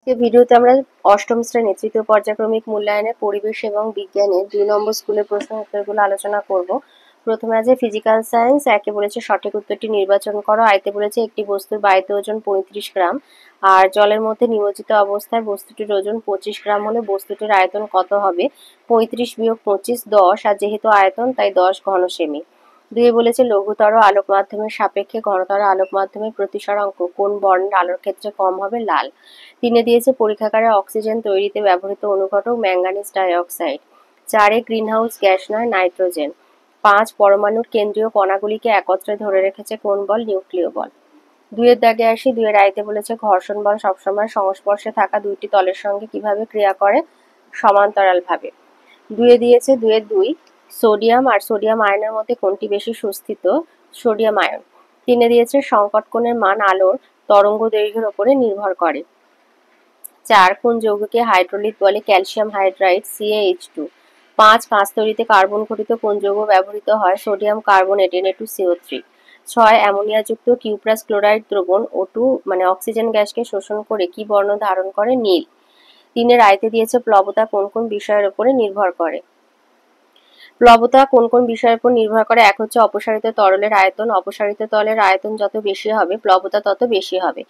এই ভিডিওতে আমরা অষ্টম শ্রেণীর তৃতীয় পর্যায়ক্রমিক মূল্যায়নের পরিবেশ এবং বিজ্ঞানের 2 নম্বর স্কুলের প্রশ্ন উত্তরগুলো আলোচনা করব। প্রথমে আছে ফিজিক্যাল সায়েন্স। একে বলেছে সঠিক উত্তরটি নির্বাচন করো। আইতে বলেছে একটি বস্তুর বায়ুতে ওজন 35 গ্রাম আর জলের মধ্যে নিমজ্জিত অবস্থায় বস্তুটির ওজন 25 গ্রাম হলে বস্তুটির আয়তন কত হবে? 35 বিয়োগ 25 10, আর যেহেতু আয়তন তাই 10 ঘন সেমি। দুয়ে বলেছে লঘুতর আলোক মাধ্যমের সাপেক্ষে ঘনতর আলোক মাধ্যমের প্রতিসরাঙ্ক কোন বর্ণের আলোর ক্ষেত্রে কম হবে? লাল। তিনে দিয়েছে পরীক্ষাগারে অক্সিজেন তৈরিতে ব্যবহৃত অনুঘটক ম্যাঙ্গানিজ ডাইঅক্সাইড। 4 গ্রিনহাউস গ্যাস নয় নাইট্রোজেন। 5 পরমাণুর কেন্দ্রীয় কণাগুলিকে একত্রে ধরে রেখেছে কোন বল? নিউক্লিয় বল। দুয়ের দাগে আসি। দুয়ের আইতে বলেছে ঘর্ষণ বল সবসময় সংস্পর্শে থাকা দুইটি তলের সঙ্গে কিভাবে ক্রিয়া করে? সমান্তরাল ভাবে। দুয়ে দিয়েছে দুয়ের 2 সোডিয়াম আর সোডিয়াম আয়নের মধ্যে কোনটি বেশি সুস্থিত? Sodium ion. তিনে দিয়েছে সংকট কোণের মান আলোর তরঙ্গ দৈর্ঘ্যের উপরে নির্ভর করে। 4 কোন যৌগকে হাইড্রোলিক বলে? Calcium hydride CaH2। 5 কাঁচ তৈরিতে কার্বন ঘটিত কোন যৌগ ব্যবহৃত হয়? Sodium carbonate Na2CO3। 6 অ্যামোনিয়াযুক্ত কিউপ্রাস ক্লোরাইড দ্রবণ O2 মানে অক্সিজেন গ্যাসকে শোষণ করে কি বর্ণ ধারণ করে? নীল। 3 আইতে দিয়েছে প্লবতা কোন কোন বিষয়ের উপরে নির্ভর করে? প্লবতা কোন কোন বিষয়ের উপর নির্ভর করে? এক হচ্ছে অপসারিত তরলের আয়তন। অপসারিত তরলের আয়তন যত বেশি হবে প্লবতা তত বেশি হবে।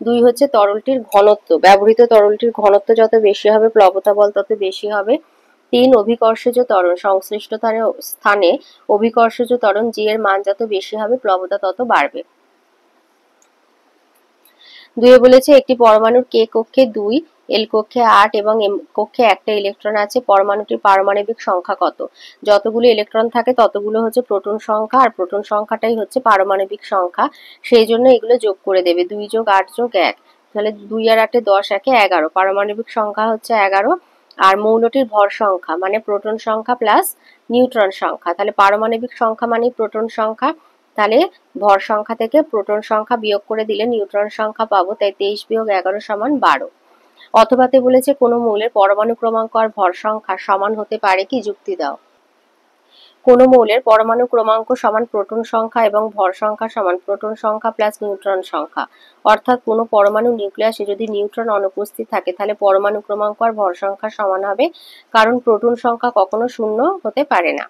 2 হচ্ছে তরলটির ঘনত্ব। ব্যবহৃত তরলটির ঘনত্ব যত বেশি হবে প্লবতা বল তত বেশি হবে। 3 অভিকর্ষজ ত্বরণ। সংশ্লিষ্ট স্থানে অভিকর্ষজ ত্বরণ G এর মান যত বেশি হবে প্লবতা তত বাড়বে। 2 বলেছে একটি পরমাণুর K কক্ষে 2, L কক্ষে 8 এবং M কক্ষে একটা ইলেকট্রন আছে। পরমাণুটির পারমাণবিক সংখ্যা কত? যতগুলো ইলেকট্রন থাকে ততগুলো হচ্ছে প্রোটন সংখ্যা আর প্রোটন সংখ্যাটাই হচ্ছে পারমাণবিক সংখ্যা। সেই জন্য এগুলো যোগ করে দেবে। 2 যোগ 8 যোগ 1, তাহলে 2 আর 8 10, 1 11। পারমাণবিক সংখ্যা হচ্ছে 11 আর মৌলটির ভর সংখ্যা মানে প্রোটন সংখ্যা প্লাস নিউট্রন সংখ্যা। তাহলে পারমাণবিক সংখ্যা মানে প্রোটন সংখ্যা, তাহলে ভর সংখ্যা থেকে প্রোটন সংখ্যা বিয়োগ করে দিলে নিউট্রন সংখ্যা পাবো। তাই 23 বিয়োগ 11 সমান 12। অথবাতে বলেছে কোনো মৌলের পরমাণু ক্রমাঙ্ক আর ভর সংখ্যা সমান হতে পারে কি? যুক্তি দাও। কোনো মৌলের পরমাণু ক্রমাঙ্ক সমান প্রোটন সংখ্যা এবং ভর সংখ্যা সমান প্রোটন সংখ্যা প্লাস নিউট্রন সংখ্যা। অর্থাৎ কোনো পরমাণু নিউক্লিয়াসে যদি নিউট্রন অনুপস্থিত থাকে তাহলে পরমাণু ক্রমাঙ্ক আর ভর সংখ্যা সমান হবে, কারণ প্রোটন সংখ্যা কখনো শূন্য হতে পারে না।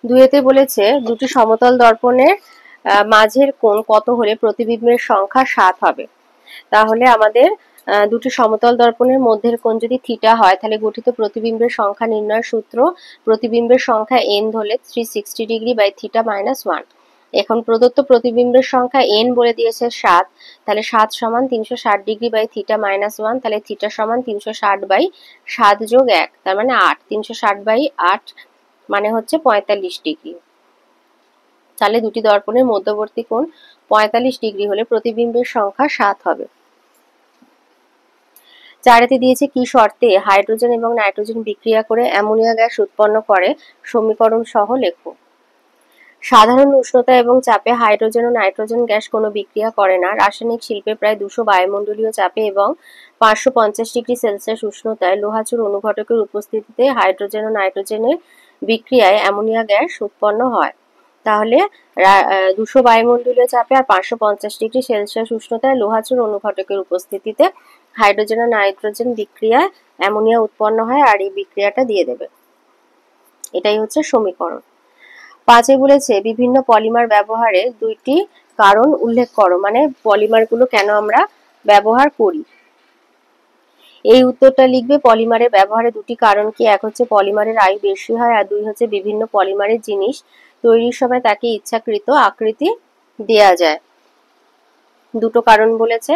দুয়েতে বলেছে দুটি সমতল দর্পণের মাঝের কোণ কত হলে প্রতিবিম্বের সংখ্যা 7 হবে? তাহলে আমাদের দুটি সমতল দর্পণের মধ্যের কোণ যদি থিটা হয় তাহলে গঠিত প্রতিবিম্বের সংখ্যা নির্ণয়ের সূত্র প্রতিবিম্বের সংখ্যা n হলে 360 ডিগ্রি বাই থিটা মাইনাস 1। এখন প্রদত্ত প্রতিবিম্বের সংখ্যা n বলে দিয়েছে 7, তাহলে 7 সমান 360 ডিগ্রি বাই থিটা মাইনাস 1, তাহলে থিটা সমান 360 বাই 7 যোগ 1 তার মানে 8। 360 বাই 8 মানে হচ্ছে 45 ডিগ্রি। তাহলে দুটি দর্পণের মধ্যবর্তী কোণ 45 ডিগ্রি হলে প্রতিবিম্বের সংখ্যা 7 হবে। 4 দিয়েছে কি শর্তে হাইড্রোজেন এবং নাইট্রোজেন বিক্রিয়া করে অ্যামোনিয়া গ্যাস উৎপন্ন করে? সমীকরণ সহ লেখো। সাধারণ উষ্ণতা এবং চাপে হাইড্রোজেন ও নাইট্রোজেন গ্যাস কোনো বিক্রিয়া করে না। রাসায়নিক শিল্পে প্রায় 200 বায়ুমণ্ডলীয় চাপে এবং 550 ডিগ্রি সেলসিয়াস উষ্ণতায় লোহাচুর অনুঘটকের উপস্থিতিতে হাইড্রোজেন ও নাইট্রোজেনের বিক্রিয়ায় অ্যামোনিয়া গ্যাস উৎপন্ন হয়। তাহলে 200 বায়ুমণ্ডলীয় চাপে আর 550 ডিগ্রি সেলসিয়াস উষ্ণতায় লোহাচুর অনুঘটকের উপস্থিতিতে হাইড্রোজেন ও নাইট্রোজেন বিক্রিয়ায় অ্যামোনিয়া উৎপন্ন হয় আর এই বিক্রিয়াটা দিয়ে দেবে। এটাই হচ্ছে সমীকরণ। 5 বলেছে বিভিন্ন পলিমার ব্যবহারে 2টি কারণ উল্লেখ করো, মানে পলিমারগুলো কেন আমরা ব্যবহার করি। এই উত্তরটা লিখবে পলিমারের ব্যবহারে 2টি কারণ কি? এক হচ্ছে পলিমারের আয়ু বেশি হয় আর 2 হচ্ছে বিভিন্ন পলিমারের জিনিস তৈরির সময় তাকে ইচ্ছাকৃত আকৃতি দেয়া যায়। দুটো কারণ বলেছে।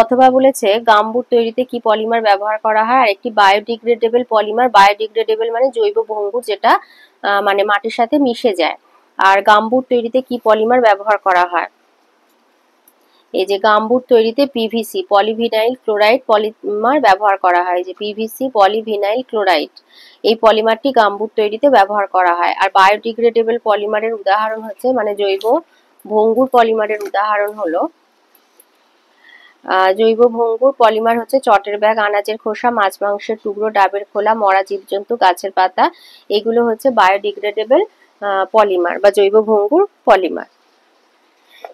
অথবা বলেছে গামবুট তৈরিতে কি পলিমার ব্যবহার করা হয়? আর একটি বায়োডিগ্রেডেবল পলিমার। বায়োডিগ্রেডেবল মানে জৈব ভঙ্গুর, যেটা মানে মাটির সাথে মিশে যায়। আর গামবুট তৈরিতে কি পলিমার ব্যবহার করা হয়? এই যে গামবুট তৈরিতে পিভিসি পলিভিনাইল ক্লোরাইড পলিমার ব্যবহার করা হয়। যে পিভিসি পলিভিনাইল ক্লোরাইড এই পলিমারটি গামবুট তৈরিতে ব্যবহার করা হয়। আর বায়োডিগ্রেডেবল পলিমারের উদাহরণ হচ্ছে মানে জৈব ভঙ্গুর পলিমারের উদাহরণ হলো জৈব ভঙ্গুর পলিমার হচ্ছে চটের ব্যাগ, আনাজের খোসা, মাছ মাংসের টুকরো, ডাবের খোলা, মরা জীবজন্তু, গাছের পাতা, এগুলো হচ্ছে বায়োডিগ্রেডেবল পলিমার বা জৈব ভঙ্গুর পলিমার।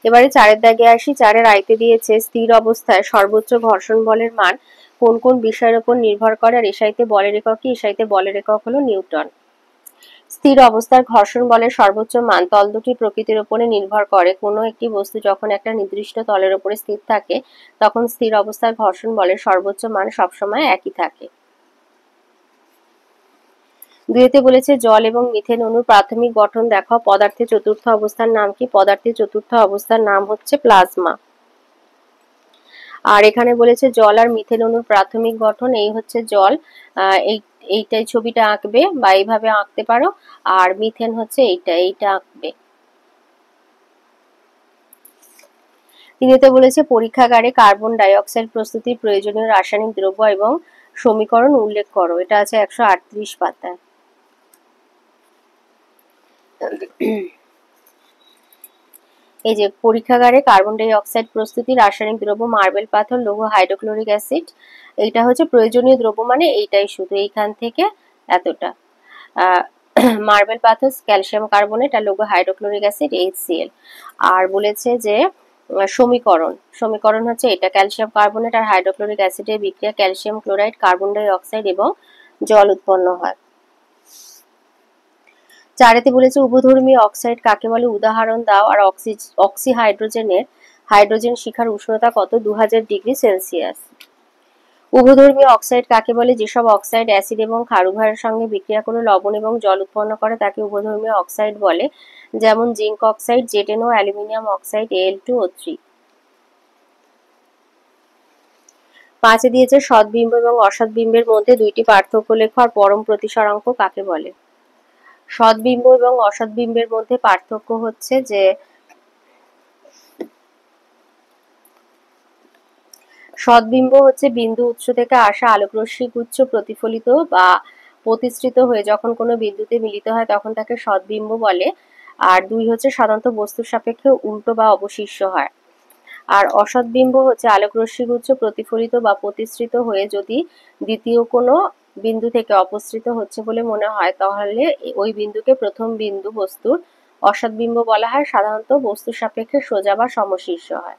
এবারে 4-এর দাগে আসি। 4-এর আইতে দিয়েছে স্থির অবস্থায় সর্বোচ্চ ঘর্ষণ বলের মান কোন কোন বিষয়ের উপর নির্ভর করে, আর এসাইতে বলের একক কি? এসাইতে বলের একক হলো নিউটন। স্থির অবস্থার ঘর্ষণ বলের সর্বোচ্চ মান তল দুটির প্রকৃতির উপরে নির্ভর করে। কোনো একটি বস্তু যখন একটা নির্দিষ্ট তলের উপরে স্থির থাকে তখন স্থির অবস্থার ঘর্ষণ বলের সর্বোচ্চ মান সবসময় একই থাকে। 2-তে বলেছে জল এবং মিথেন অণুর প্রাথমিক গঠন দেখাও। পদার্থের চতুর্থ অবস্থার নাম কি? পদার্থের চতুর্থ অবস্থার নাম হচ্ছে প্লাজমা। আর এখানে বলেছে জল আর মিথেন অণুর প্রাথমিক গঠন, এই হচ্ছে জল, এইটাই ছবিটা আঁকবে বা এইভাবে আঁকতে পারো, আর মিথেন হচ্ছে এইটা আঁকবে। 3-তে বলেছে পরীক্ষাগারে কার্বন ডাই অক্সাইড প্রস্তুতির প্রয়োজনীয় রাসায়নিক দ্রব্য এবং সমীকরণ উল্লেখ করো। এটা আছে 138 পাতায়। এই যে পরীক্ষাগারে কার্বন ডাই অক্সাইড প্রস্তুতি রাসায়নিক দ্রব্য মার্বেল পাথর, লৌহ, হাইড্রোক্লোরিক অ্যাসিড। এইটা হচ্ছে প্রয়োজনীয় দ্রব্য, মানে এইটাই শুধু এইখান থেকে এতটা। মার্বেল পাথর ক্যালসিয়াম কার্বনেট আর লৌহ হাইড্রোক্লোরিক অ্যাসিড HCl। আর বলেছে যে সমীকরণ হচ্ছে এটা, ক্যালসিয়াম কার্বনেট আর হাইড্রোক্লোরিক অ্যাসিডের বিক্রিয়া calcium chloride, carbon die oxide এবং জল উৎপন্ন হয়। 4-তে বলেছে উভধর্মী অক্সাইড কাকে বলে? উদাহরণ দাও। আর অক্সি হাইড্রোজেন শিখার উষ্ণতা কত? 2000 ডিগ্রি সেলসিয়াস। উভধর্মী অক্সাইড কাকে বলে? যেসব অক্সাইড অ্যাসিড এবং ক্ষার উভয়ের সঙ্গে বিক্রিয়া করে লবণ এবং জল উৎপন্ন করে তাকে উভধর্মী অক্সাইড বলে, যেমন জিঙ্ক অক্সাইড, জেটেনো, অ্যালুমিনিয়াম অক্সাইড, Al2O3। 5-এ দিয়েছে সৎবিম্ব এবং অসৎবিম্বের মধ্যে 2টি পার্থক্য লেখো। আর পরম প্রতিসরাঙ্ক কাকে বলে? সৎবিম্ব এবং অসৎবিম্বের মধ্যে পার্থক্য হচ্ছে যে সৎবিম্ব হচ্ছে বিন্দু উৎস থেকে আসা আলোকরশ্মি গুচ্ছ প্রতিফলিত বা প্রতিসৃত হয়ে যখন কোনো বিন্দুতে মিলিত হয় তখন তাকে সৎবিম্ব বলে। আর 2 হচ্ছে সাধারণত বস্তুর সাপেক্ষে উল্টো বা অবশিষ্ট হয়। আর অসৎবিম্ব হচ্ছে আলোকরশ্মি গুচ্ছ প্রতিফলিত বা প্রতিসৃত হয়ে যদি দ্বিতীয় কোনো বিন্দু থেকে অপসৃত হচ্ছে বলে মনে হয় তাহলে ওই বিন্দুকে প্রথম বিন্দু বস্তুর অসৎবিম্ব বলা হয়। সাধারণত বস্তুর সাপেক্ষে সোজা বা সমশীর্ষ হয়।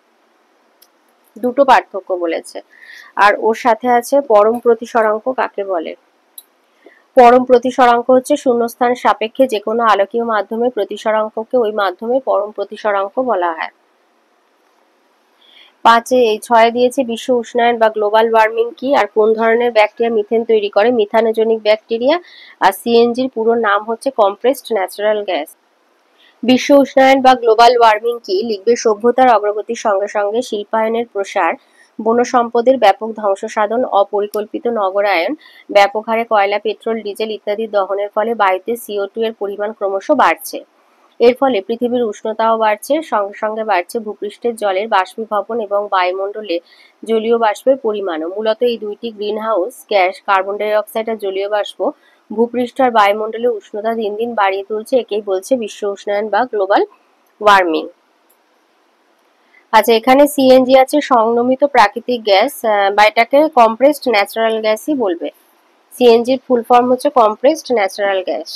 দুটো পার্থক্য বলেছে। আর ওর সাথে আছে পরম প্রতিসরাঙ্ক কাকে বলে? পরম প্রতিসরাঙ্ক হচ্ছে শূন্যস্থান সাপেক্ষে যে কোনো আলোকীয় মাধ্যমে প্রতিসরাঙ্ককে ওই মাধ্যমে পরম প্রতিসরাঙ্ক বলা হয়। 6-এ দিয়েছে বিশ্ব উষ্ণায়ন বা গ্লোবাল ওয়ার্মিং কি? আর কোন ধরনের ব্যাকটেরিয়া মিথেন তৈরি করে? Methanogenic bacteria. আর সিএনজির পুরো নাম হচ্ছে কম্প্রেসড ন্যাচারাল গ্যাস। বিশ্ব উষ্ণায়ন বা গ্লোবাল ওয়ার্মিং কি? লিখবে সভ্যতার অগ্রগতির সঙ্গে সঙ্গে শিল্পায়নের প্রসার, বন সম্পদের ব্যাপক ধ্বংস সাধন, অপরিকল্পিত নগরায়ন, ব্যাপক হারে কয়লা, পেট্রোল, ডিজেল ইত্যাদি দহনের ফলে বায়ুতে CO2 এর পরিমাণ ক্রমশ বাড়ছে। এর ফলে পৃথিবীর উষ্ণতাও বাড়ছে, সঙ্গে সঙ্গে বাড়ছে ভূপৃষ্ঠের জলের বাষ্পীভবন এবং বায়ুমণ্ডলে জলীয় বাষ্পের পরিমাণও। মূলত এই দুইটি greenhouse gas, carbon die oxide আর জলীয় বাষ্প, ভূপৃষ্ঠ আর বায়ুমণ্ডলের উষ্ণতা দিন দিন বাড়িয়ে তুলছে। একেই বলছে বিশ্ব উষ্ণায়ন বা গ্লোবাল ওয়ার্মিং। আচ্ছা, এখানে সিএনজি আছে সংনমিত প্রাকৃতিক গ্যাস, বা এটাকে কম্প্রেসড ন্যাচারাল গ্যাসই বলবে। সিএনজির ফুল ফর্ম হচ্ছে কম্প্রেসড ন্যাচারাল গ্যাস।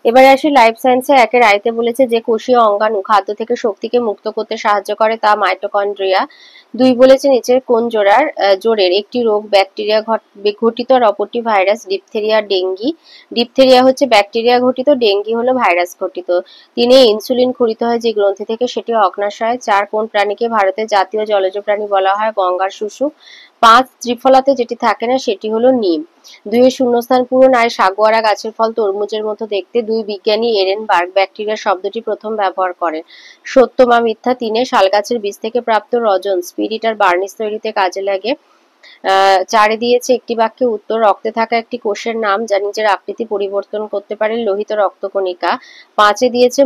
এবারে আসি লাইফ সায়েন্সে। 1-এর আইতে বলেছে যে কোষীয় অঙ্গাণু খাদ্য থেকে শক্তিকে মুক্ত করতে সাহায্য করে তা মাইটোকন্ড্রিয়া। 2 বলেছে নিচের কোন জোড়ের একটি রোগ ব্যাকটেরিয়া ঘটিত আর অপরটি ভাইরাস? Diphtheria, dengue. ডিপথেরিয়া হচ্ছে ব্যাকটেরিয়া ঘটিত, ডেঙ্গি হলো ভাইরাস ঘটিত। 3-এ ইনসুলিন খরিত হয় যে গ্রন্থি থেকে সেটি অগ্নাশয়। 4 কোন প্রাণীকে ভারতের জাতীয় জলজ প্রাণী বলা হয়? গঙ্গার শুশুক। 5 ত্রিফলাতে যেটি থাকে না সেটি হলো নিম। 2-এ শূন্যস্থান পূরণ। আর সাগুয়ারা গাছের ফল তরমুজের মতো দেখতে। 2 বিজ্ঞানী এরেনবার্গ ব্যাকটেরিয়া শব্দটি প্রথম ব্যবহার করেন। সত্য বা মিথ্যা? 3-এ শালগাছের বীজ থেকে প্রাপ্ত রজন স্পিরিট আর বার্নিশ তৈরিতে কাজে লাগে। 4-এ দিয়েছে একটি বাক্যে উত্তর। রক্তে থাকা একটি কোষের নাম যা নিজের আকৃতি পরিবর্তন করতে পারে? লোহিত রক্তকণিকা। 5-এ দিয়েছে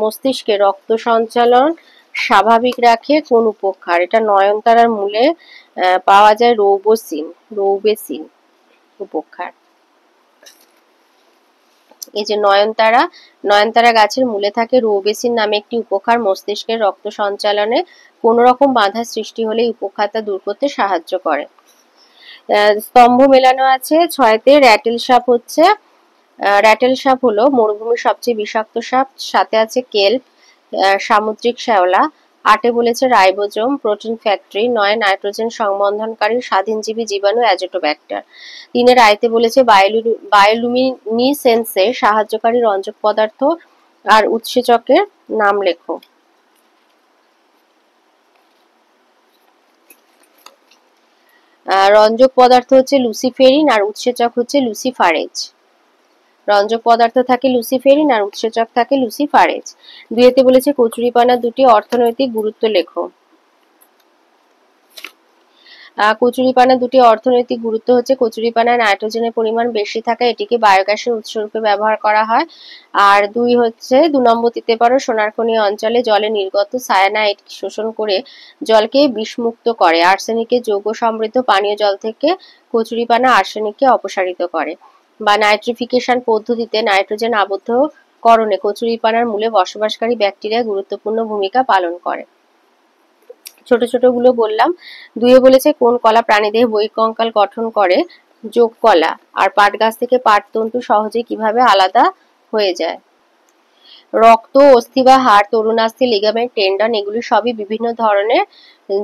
মস্তিষ্কে রক্ত সঞ্চালন স্বাভাবিক রাখে কোন উপক্ষার? এটা নয়নতারার মূলে পাওয়া যায় রৌবেসিন উপক্ষার। এই যে নয়নতারা গাছের মূলে থাকে রৌবেসিন নামে একটি উপক্ষার। মস্তিষ্কের রক্ত সঞ্চালনে কোন রকম বাধা সৃষ্টি হলে উপক্ষারটা দূর করতে সাহায্য করে। স্তম্ভ মেলানো আছে 6-তে। র্যাটেল সাপ হলো মরুভূমির সবচেয়ে বিষাক্ত সাপ। 7-এ আছে কেল্প। সামুদ্রিক শ্যাওলা। 8 বলেছে রাইবোজোম, প্রোটিন ফ্যাক্টরি। 9 নাইট্রোজেন সংবন্ধনকারী স্বাধীনজীবী জীবাণু অ্যাজোটোব্যাক্টার। 3 আইতে বলেছে বায়োলুমিনিসেন্সে সাহায্যকারী রঞ্জক পদার্থ আর উৎসেচকের নাম লেখো। রঞ্জক পদার্থ হচ্ছে লুসিফেরিন আর উৎসেচক হচ্ছে লুসিফারেজ। রঞ্জক পদার্থ থাকে লুসিফেরিন আর উৎসেচক থাকে লুসিফারেজ। 2 বলেছে কচুরিপানার 2টি অর্থনৈতিক গুরুত্ব লেখো। কচুরিপানার 2টি অর্থনৈতিক গুরুত্ব হচ্ছে কচুরিপানায় নাইট্রোজেনের পরিমাণ বেশি থাকা, এটিকে বায়োগ্যাসের উৎস রূপে ব্যবহার করা হয়। আর 2 নম্বর দিতে পারো, সোনারখনি অঞ্চলে জলে নির্গত সায়ানাইড শোষণ করে জলকে বিষমুক্ত করে। আর্সেনিকের যৌগ সমৃদ্ধ পানীয় জল থেকে কচুরিপানা আর্সেনিককে অপসারিত করে। বা নাইট্রিফিকেশন পদ্ধতিতে নাইট্রোজেন আবদ্ধকরণে কচুরিপানার মূলে বসবাসকারী ব্যাকটেরিয়া গুরুত্বপূর্ণ ভূমিকা পালন করে। ছোট ছোট গুলো বললাম। 2 বলেছে কোন কলা প্রাণীদেহে বহিঃকঙ্কাল গঠন করে? যোগ কলা। আর পাট গাছ থেকে পাট তন্তু সহজে কিভাবে আলাদা হয়ে যায়? রক্ত, অস্থি বা হাড়, তরুণাস্থি, লিগামেন্ট, টেন্ডন এগুলি সবই বিভিন্ন ধরনের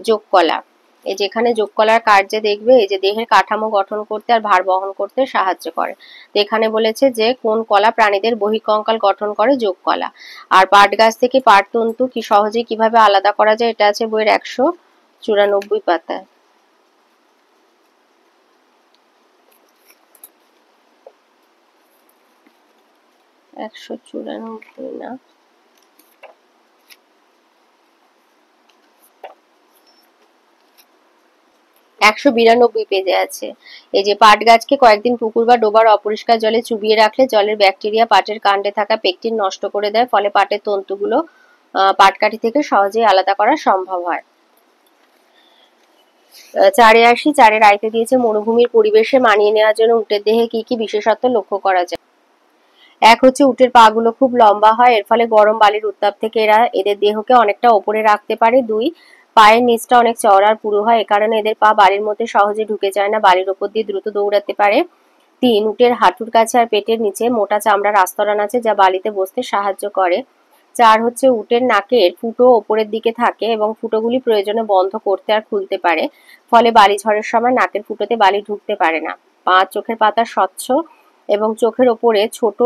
যোগ কলা। এই যেখানে যোগ কলার কার্যে দেখবে এই যে দেহের কাঠামো গঠন করতে আর ভার বহন করতে সাহায্য করে। তো এখানে বলেছে যে কোন কলা প্রাণীদের বহিঃকঙ্কাল গঠন করে? যোগ কলা। আর পাট গাছ থেকে পাট তন্তু কি সহজে কিভাবে আলাদা করা যায়? এটা আছে বইয়ের 194 পাতায়। 194 না, 192 পেজে আছে। এই যে পাট গাছকে কয়েকদিন পুকুর বা ডোবার অপরিষ্কার জলে চুবিয়ে রাখলে জলের ব্যাকটেরিয়া পাটের কাণ্ডে থাকা পেকটিন নষ্ট করে দেয়, ফলে পাটের তন্তুগুলো পাটকাঠি থেকে সহজেই আলাদা করা সম্ভব হয়। 4 আসি। 4 আইতে দিয়েছে মরুভূমির পরিবেশে মানিয়ে নেওয়ার জন্য উটের দেহে কি কি বিশেষত্ব লক্ষ্য করা যায়? 1 হচ্ছে উটের পা গুলো খুব লম্বা হয়, এর ফলে গরম বালির উত্তাপ থেকে এরা এদের দেহকে অনেকটা ওপরে রাখতে পারে। 2 পায়ের নিচটা অনেক চওড়া আর পুরু হয়, এ কারণে এদের পা বালির মধ্যে সহজে ঢুকে যায় না, বালির ওপর দিয়ে দ্রুত দৌড়াতে পারে। 3 উটের হাঁটুর কাছে আর পেটের নিচে মোটা চামড়ার আস্তরণ আছে যা বালিতে বসতে সাহায্য করে। 4 হচ্ছে উটের নাকের ফুটো ওপরের দিকে থাকে এবং ফুটোগুলি প্রয়োজনে বন্ধ করতে আর খুলতে পারে, ফলে বালি ঝড়ের সময় নাকের ফুটোতে বালি ঢুকতে পারে না। 5 চোখের পাতা স্বচ্ছ এবং চোখের ওপরে ছোট,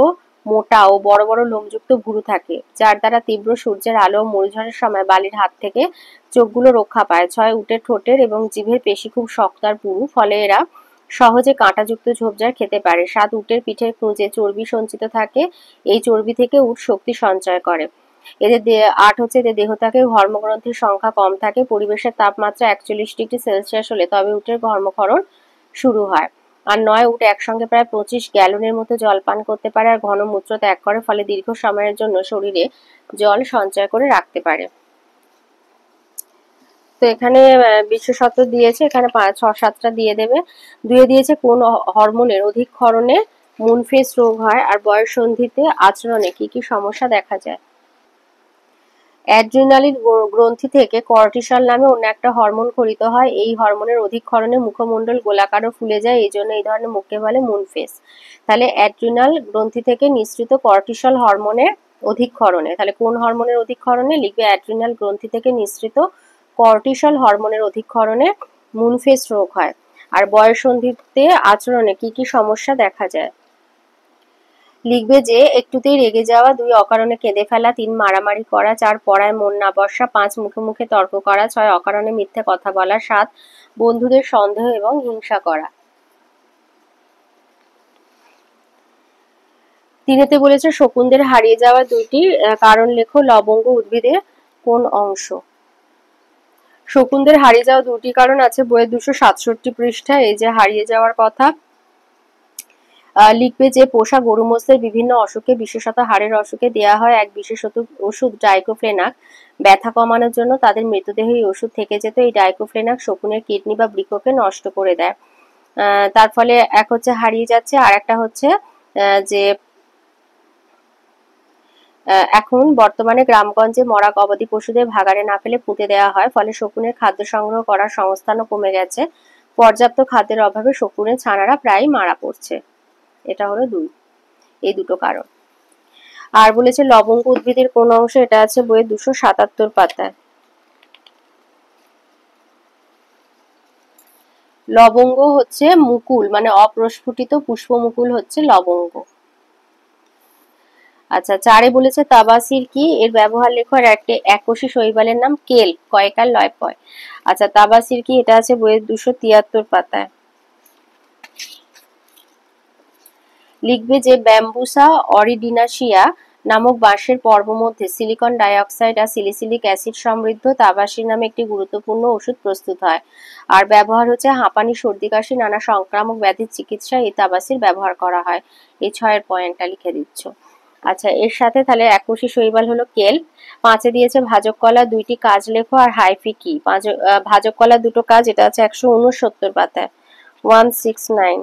মোটা ও বড় বড় লোমযুক্ত ভুরু থাকে, যার দ্বারা তীব্র সূর্যের আলো ও মূলঝড়ের সময় বালির হাত থেকে চোখগুলো রক্ষা পায়। 6 উটের ঠোঁটের এবং জিভের পেশি খুব শক্ত আর পুরু, ফলে এরা সহজে কাঁটাযুক্ত ঝোপঝাড় খেতে পারে। 7 উটের পিঠের খুঁজে চর্বি সঞ্চিত থাকে, এই চর্বি থেকে উট শক্তি সঞ্চয় করে। 8 হচ্ছে এদের দেহ থেকে ঘর্মগ্রন্থির সংখ্যা কম থাকে, পরিবেশের তাপমাত্রা 41 ডিগ্রি সেলসিয়াস হলে তবে উটের ঘর্মক্ষরণ শুরু হয়। আর 9 উট একসঙ্গে প্রায় 25 গ্যালনের মতো জল পান করতে পারে আর ঘন মূত্র ত্যাগ করে, ফলে দীর্ঘ সময়ের জন্য শরীরে জল সঞ্চয় করে রাখতে পারে। তো এখানে বিশেষত্ব দিয়েছে, এখানে 6-7টা দিয়ে দেবে। 2 দিয়েছে কোন হরমোনের অধিক ক্ষরণে মুনফেস রোগ হয় আর বয়ঃসন্ধিতে আচরণে কি কি সমস্যা দেখা যায়? অ্যাড্রিনালিন গ্রন্থি থেকে কর্টিসল নামে অন্য একটা হরমোন ক্ষরিত হয়, এই হরমোনের অধিক ক্ষরণে মুখমণ্ডল গোলাকার ও ফুলে যায়, এই জন্য এই ধরনের মুখকে বলে মুনফেস। তাহলে অ্যাড্রিনাল গ্রন্থি থেকে নিঃসৃত কর্টিসল হরমোনের অধিক ক্ষরণে, তাহলে কোন হরমোনের অধিক ক্ষরণে? লিখবে অ্যাড্রিনাল গ্রন্থি থেকে নিঃসৃত কর্টিসল হরমোনের অধিক ক্ষরণে মুনফেস রোগ হয়। আর বয়ঃসন্ধিতে আচরণে কি কি সমস্যা দেখা যায়? লিখবে যে একটুতেই রেগে যাওয়া, 2 অকারণে কেঁদে ফেলা, 3 মারামারি করা, 4 পড়ায় মন না বসা, 5 মুখে মুখে তর্ক করা, 6 অকারণে মিথ্যে কথা বলা, 7 বন্ধুদের সন্দেহ এবং হিংসা করা। 3 বলেছে শকুনদের হারিয়ে যাওয়া 2টি কারণ লেখো। লবঙ্গ উদ্ভিদের কোন অংশ? শকুনদের হারিয়ে যাওয়া 2টি কারণ আছে বইয়ের 267 পৃষ্ঠায়। এই যে হারিয়ে যাওয়ার কথা, লিখবে যে পোষা গরু মোষের বিভিন্ন অসুখে, বিশেষত হাড়ের অসুখে দেয়া হয় এক বিশেষ ওষুধ ডাইক্লোফেনাক। ব্যথা কমানোর জন্য তাদের মৃতদেহে এই ওষুধ থেকে যেত। এই ডাইক্লোফেনাক শকুনের কিডনি বা বৃক্ককে নষ্ট করে দেয়। তার ফলে এক হচ্ছে হারিয়ে যাচ্ছে, আর একটা হচ্ছে যে এখন বর্তমানে গ্রামগঞ্জে মরা গবাদি পশুদের ভাগাড়ে না ফেলে পুঁতে দেওয়া হয়, ফলে শকুনের খাদ্য সংগ্রহ করার সংস্থানও কমে গেছে। পর্যাপ্ত খাদ্যের অভাবে শকুনের ছানারা প্রায় মারা পড়ছে। এটা হলো 2, এই 2টো কারণ। আর বলেছে লবঙ্গ উদ্ভিদের কোন অংশ, এটা আছে বইয়ে 277 পাতায়। লবঙ্গ হচ্ছে মুকুল, মানে অপ্রস্ফুটিত পুষ্পমুকুল হচ্ছে লবঙ্গ। আচ্ছা, 4 বলেছে তাবাসির কি, এর ব্যবহার লেখো। আর একটা এককোষী শৈবালের নাম কেল, কয়কার লয় পয়। আচ্ছা, তাবাসির কি, এটা আছে বইয়ের 273 পাতায়। লিখবে যে ব্যাম্বুসা অরিডিনাসিয়া নামক বাঁশের পর্ব মধ্যে সিলিকন ডাইঅক্সাইড আর সিলিসিলিক অ্যাসিড সমৃদ্ধ তাবাসির নামে একটি গুরুত্বপূর্ণ ওষুধ প্রস্তুত হয়। আর ব্যবহার হচ্ছে হাঁপানি, সর্দি কাশি, নানা সংক্রামক ব্যাধির চিকিৎসায় এই তাবাসির ব্যবহার করা হয়। এই 6 পয়েন্টটা লিখে দিচ্ছ। আচ্ছা, এর সাথে তাহলে এককোষী শৈবাল হলো কেল। 5 দিয়েছে ভাজক কলা 2টি কাজ লেখো। আর হাইফি কি, ভাজক কলা 2টো কাজ, এটা আছে 169 পাতায়, 169।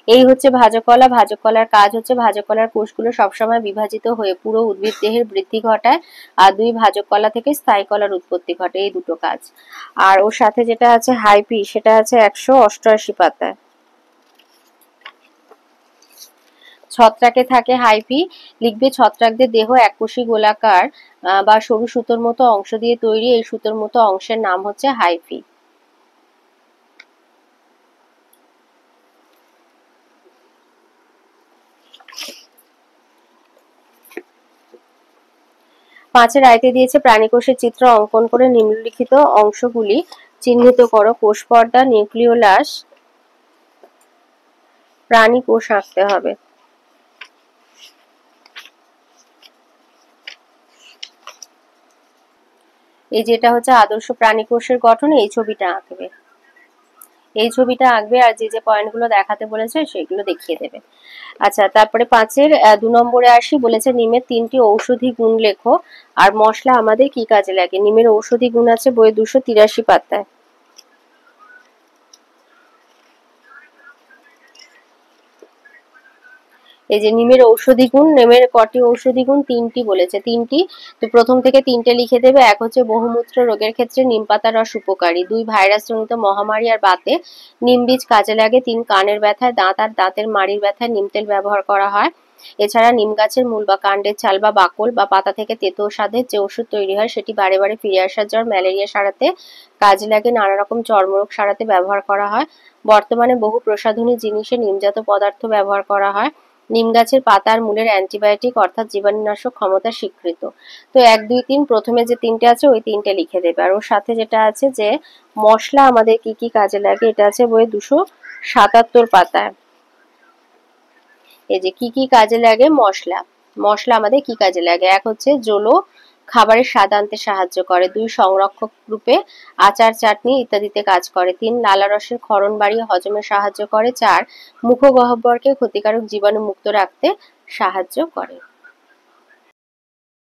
এই হচ্ছে ভাজক কলা। ভাজক কলার কাজ হচ্ছে ভাজক কলার কোষগুলো সবসময় বিভাজিত হয়ে পুরো উদ্ভিদ দেহের বৃদ্ধি ঘটায়। আর 2 ভাজক কলা থেকে স্থায়ী কলার উৎপত্তি ঘটে, এই দুটো কাজ। আর ওর সাথে যেটা আছে হাইপি, সেটা আছে 188 পাতায়। ছত্রাকে থাকে হাইপি। লিখবে ছত্রাকদের দেহ এককোষী গোলাকার বা সরু সুতোর মতো অংশ দিয়ে তৈরি। এই সুতোর মতো অংশের নাম হচ্ছে হাইফি। পাঁচের আয়তে দিয়েছে প্রাণীকোষের চিত্র অঙ্কন করে নিম্নলিখিত অংশগুলি চিহ্নিত করো। কোষ পর্দা, নিউক্লিওলাস, প্রাণী কোষ আঁকতে হবে। এই যেটা হচ্ছে আদর্শ প্রাণী কোষের গঠন, এই ছবিটা আঁকবে। এই ছবিটা আঁকবে আর যে যে পয়েন্টগুলো দেখাতে বলেছে সেগুলো দেখিয়ে দেবে। আচ্ছা, তারপরে 5-এর 2 নম্বরে আসি। বলেছে নিমের 3টি ঔষধি গুণ লেখো। আর মশলা আমাদের কি কাজে লাগে। নিমের ঔষধি গুণ আছে বইয়ে 283 পাতায়। এই যে নিমের ঔষধি গুণ, নিমের কটি ঔষধি গুণ, 3টি বলেছে, 3টি। তো প্রথম থেকে 3টে লিখে দেবে। এক হচ্ছে বহুমূত্র রোগের ক্ষেত্রে নিম পাতার রস উপকারী। 2 ভাইরাস জনিত মহামারী আর বাতে নিম বীজ কাজে লাগে। 3 কানের ব্যথায়, দাঁত আর দাঁতের মাড়ির ব্যথায় নিম তেল ব্যবহার করা হয়। এছাড়া নিম গাছের মূল বা কাণ্ডের ছাল বা বাকল বা পাতা থেকে তেতো স্বাদের যে ওষুধ তৈরি হয় সেটি বারে বারে ফিরে আসার জ্বর, ম্যালেরিয়া সারাতে কাজে লাগে। নানা রকম চর্মরোগ সারাতে ব্যবহার করা হয়। বর্তমানে বহু প্রসাধনী জিনিসে নিমজাত পদার্থ ব্যবহার করা হয়। নিম গাছের পাতার মূলের অ্যান্টিবায়োটিক অর্থাৎ জীবাণুনাশক ক্ষমতা স্বীকৃত। তো 1, 2, 3 প্রথমে যে 3টে আছে ওই 3টে লিখে দেবে। আর ওর সাথে যেটা আছে যে মশলা আমাদের কি কি কাজে লাগে, এটা আছে বইয়ে 277 পাতায়। এই যে কি কি কাজে লাগে মশলা, মশলা আমাদের কি কাজে লাগে। 1 হচ্ছে জলো, খাবারের স্বাদ আনতে সাহায্য করে। 2 সংরক্ষক রূপে আচার, চাটনি ইত্যাদিতে কাজ করে। 3 লালারসের ক্ষরণ বাড়িয়ে হজমে সাহায্য করে। 4 মুখগহ্বরকে ক্ষতিকারক জীবাণু মুক্ত রাখতে সাহায্য করে।